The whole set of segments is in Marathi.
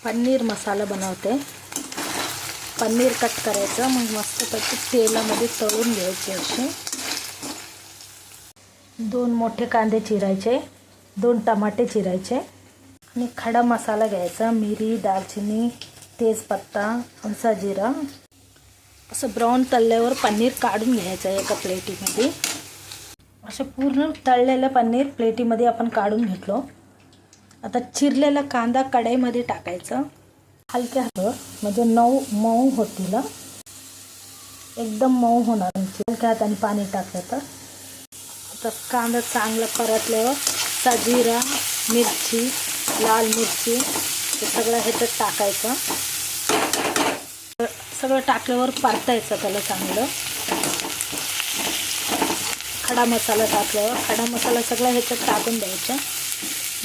पनीर मसाला बनवते। पनीर कट करायचं, मग मस्तपैकी तेलामध्ये तळून घ्यायचे। असे 2 मोठे कांदे चिरायचे, 2 टमाटे चिरायचे आणि खडा मसाला घ्यायचा। मिरी, दालचिनी, तेजपत्ता, असा जिरा। असं ब्राऊन तळल्यावर पनीर काढून घ्यायचं एका प्लेटीमध्ये। असं पूर्ण तळलेलं पनीर प्लेटीमध्ये आपण काढून घेतलो। आता चिरलेला कांदा कढईमध्ये टाकायचा, हलक्या हातावर, म्हणजे मऊ होतील। एकदम मऊ होणार हलक्या हाताने पाणी टाकलं तर। आता कांदा चांगला परतल्यावर जिरा, मिरची, लाल मिरची हे सगळं ह्याच्यात टाकायचं। सगळं टाकल्यावर परतायचं त्याला चांगलं। खडा मसाला टाकल्यावर खडा मसाला सगळं ह्याच्यात टाकून द्यायचा,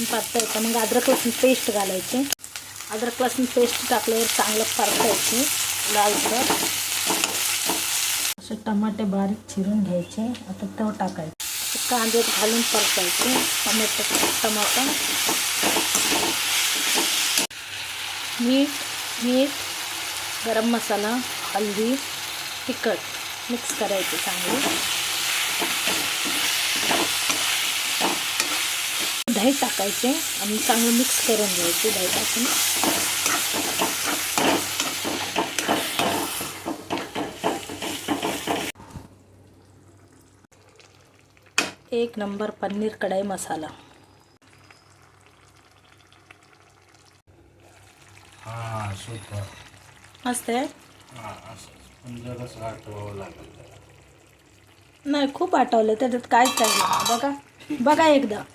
परतायचं। मग अद्रक लसूण पेस्ट घालायची। अद्रक लसूण पेस्ट टाकल्यावर चांगलं परतायची लालसर। असे टमाटे बारीक चिरून घ्यायचे, आता तो टाकायचं। कांद्यात घालून परतायचे टमाटा। मीठ, गरम मसाला, हळदी, तिखट मिक्स करायचे चांगले। दही टाकायचे आणि चांगलं मिक्स करून घ्यायचे दही टाकून। एक नंबर पनीर कढाई मसाला। मस्त आहे। नाही खूप आठवलं, त्याच्यात काहीच नाही बघा एकदा।